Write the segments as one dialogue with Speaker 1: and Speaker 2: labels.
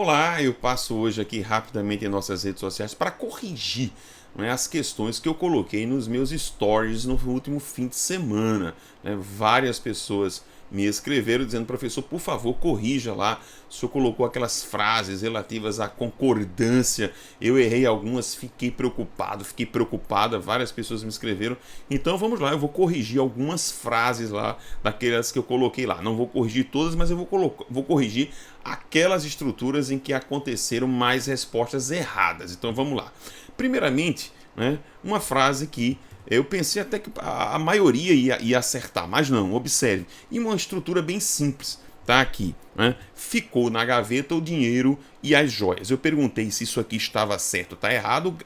Speaker 1: Olá, eu passo hoje aqui rapidamente em nossas redes sociais para corrigir, as questões que eu coloquei nos meus stories no último fim de semana. Várias pessoas me escreveram dizendo: professor, por favor, corrija lá. O senhor colocou aquelas frases relativas à concordância. Eu errei algumas, fiquei preocupado, fiquei preocupada. Várias pessoas me escreveram. Então vamos lá, eu vou corrigir algumas frases lá, daquelas que eu coloquei lá. Não vou corrigir todas, mas eu vou corrigir aquelas estruturas em que aconteceram mais respostas erradas. Então vamos lá. Primeiramente, uma frase que eu pensei até que a maioria ia acertar, mas não, observe. E uma estrutura bem simples, tá aqui. Ficou na gaveta o dinheiro e as joias. Eu perguntei se isso aqui estava certo ou está errado.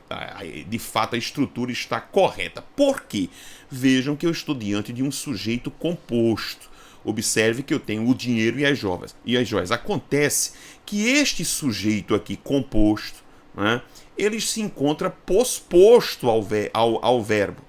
Speaker 1: De fato, a estrutura está correta. Por quê? Vejam que eu estou diante de um sujeito composto. Observe que eu tenho o dinheiro e as joias. Acontece que este sujeito aqui composto, ele se encontra posposto ao verbo.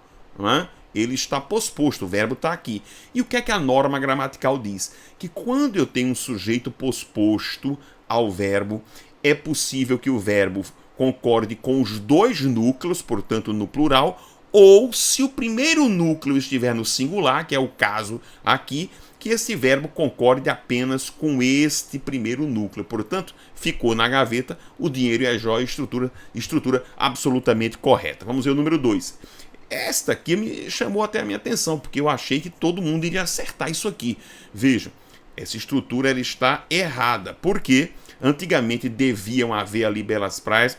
Speaker 1: Ele está posposto, o verbo está aqui. E o que é que a norma gramatical diz? Que quando eu tenho um sujeito posposto ao verbo, é possível que o verbo concorde com os dois núcleos, portanto no plural, ou se o primeiro núcleo estiver no singular, que é o caso aqui, que esse verbo concorde apenas com este primeiro núcleo. Portanto, ficou na gaveta o dinheiro e a joia, estrutura absolutamente correta. Vamos ver o número 2. Esta aqui me chamou até a minha atenção, porque eu achei que todo mundo iria acertar isso aqui. Vejam, essa estrutura ela está errada. Por quê? Antigamente deviam haver ali belas praias.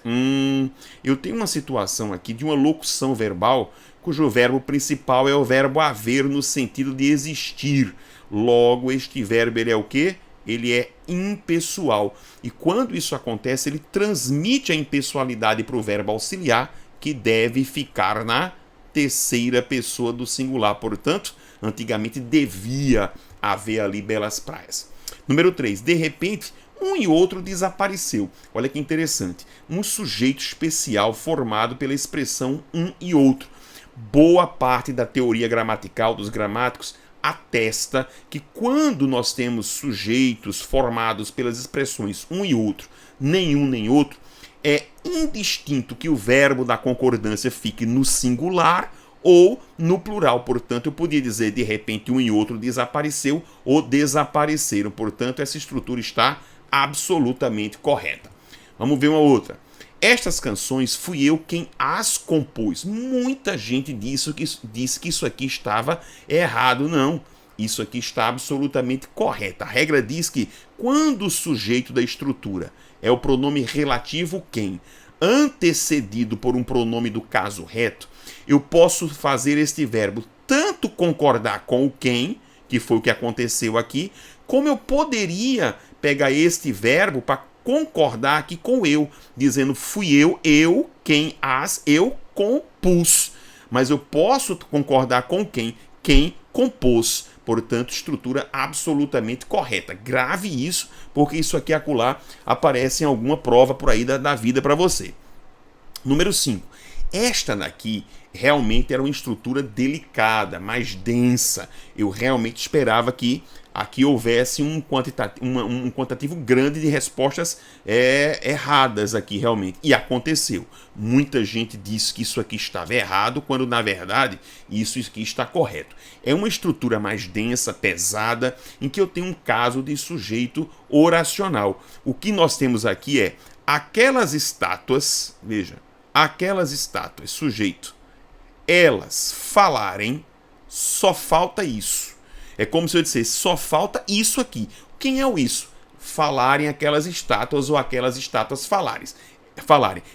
Speaker 1: Eu tenho uma situação aqui de uma locução verbal cujo verbo principal é o verbo haver no sentido de existir. Logo, este verbo ele é o quê? Ele é impessoal. E quando isso acontece, ele transmite a impessoalidade para o verbo auxiliar, que deve ficar na terceira pessoa do singular. Portanto, antigamente devia haver ali belas praias. Número 3. De repente, um e outro desapareceu. Olha que interessante. Um sujeito especial formado pela expressão um e outro. Boa parte da teoria gramatical dos gramáticos atesta que quando nós temos sujeitos formados pelas expressões um e outro, nenhum nem outro, é indistinto que o verbo da concordância fique no singular ou no plural. Portanto, eu podia dizer de repente um e outro desapareceu ou desapareceram. Portanto, essa estrutura está absolutamente correta. Vamos ver uma outra. Estas canções fui eu quem as compôs. Muita gente disse que isso aqui estava errado. Não, isso aqui está absolutamente correto. A regra diz que quando o sujeito da estrutura é o pronome relativo quem, antecedido por um pronome do caso reto, eu posso fazer este verbo tanto concordar com o quem, que foi o que aconteceu aqui, como eu poderia pegar este verbo para concordar aqui com eu, dizendo fui eu quem eu compus. Mas eu posso concordar com quem compôs. Portanto, estrutura absolutamente correta. Grave isso, porque isso aqui acolá aparece em alguma prova por aí da vida para você. Número 5. Esta daqui realmente era uma estrutura delicada, mais densa. Eu realmente esperava que aqui houvesse um quantitativo grande de respostas erradas aqui realmente. E aconteceu. Muita gente disse que isso aqui estava errado, quando na verdade isso aqui está correto. É uma estrutura mais densa, pesada, em que eu tenho um caso de sujeito oracional. O que nós temos aqui é aquelas estátuas, veja, aquelas estátuas, sujeito, elas falarem, só falta isso. É como se eu dissesse, só falta isso aqui. Quem é o isso? Falarem aquelas estátuas ou aquelas estátuas falarem.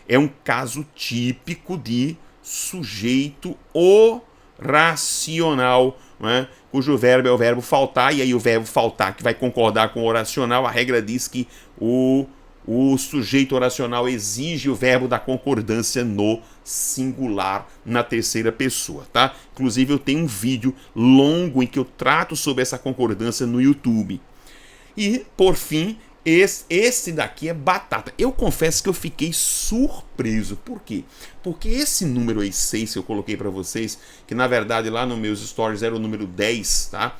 Speaker 1: É um caso típico de sujeito oracional, cujo verbo é o verbo faltar, e aí o verbo faltar que vai concordar com o oracional, a regra diz que o sujeito oracional exige o verbo da concordância no singular, na terceira pessoa, tá? Inclusive eu tenho um vídeo longo em que eu trato sobre essa concordância no YouTube. E, por fim, esse daqui é batata. Eu confesso que eu fiquei surpreso. Por quê? Porque esse número aí, 6, que eu coloquei para vocês, que na verdade lá nos meus stories era o número 10, tá?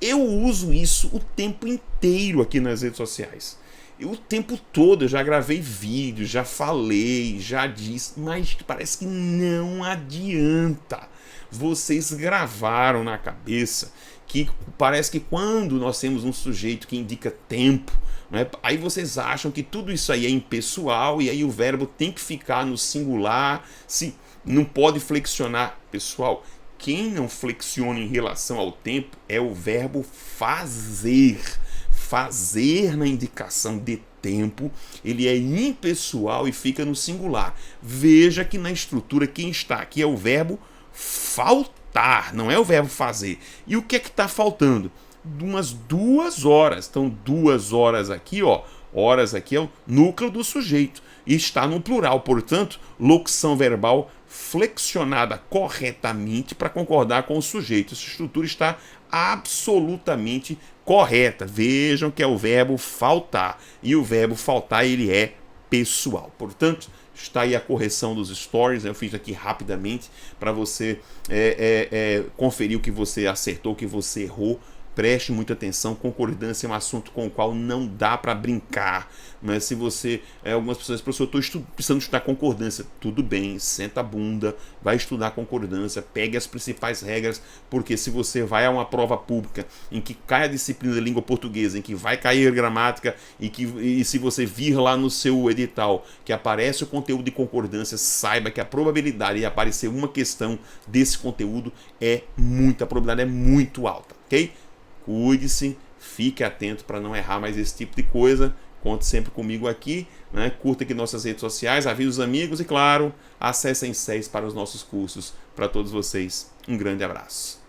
Speaker 1: Eu uso isso o tempo inteiro aqui nas redes sociais. o tempo todo eu já gravei vídeo, já falei, já disse, mas parece que não adianta. Vocês gravaram na cabeça que parece que quando nós temos um sujeito que indica tempo, né, aí vocês acham que tudo isso aí é impessoal e aí o verbo tem que ficar no singular, se não pode flexionar. Pessoal, quem não flexiona em relação ao tempo é o verbo fazer. Fazer na indicação de tempo, ele é impessoal e fica no singular. Veja que na estrutura quem está aqui é o verbo faltar, não é o verbo fazer. E o que é que está faltando? Umas 2 horas. Então 2 horas aqui, ó. Horas aqui é o núcleo do sujeito. E está no plural, portanto, locução verbal flexionada corretamente para concordar com o sujeito. Essa estrutura está absolutamente correta. Vejam que é o verbo faltar. E o verbo faltar, ele é pessoal. Portanto, está aí a correção dos stories. Eu fiz aqui rapidamente para você conferir o que você acertou, o que você errou. Preste muita atenção, concordância é um assunto com o qual não dá para brincar. Mas se você, algumas pessoas, professor, eu estou precisando estudar concordância. Tudo bem, senta a bunda, vai estudar concordância, pegue as principais regras, porque se você vai a uma prova pública em que cai a disciplina de língua portuguesa, em que vai cair gramática, e se você vir lá no seu edital que aparece o conteúdo de concordância, saiba que a probabilidade de aparecer uma questão desse conteúdo a probabilidade é muito alta, ok? Cuide-se, fique atento para não errar mais esse tipo de coisa. Conte sempre comigo aqui, né? Curta aqui nossas redes sociais, avise os amigos e, claro, acessem SES para os nossos cursos. Para todos vocês, um grande abraço.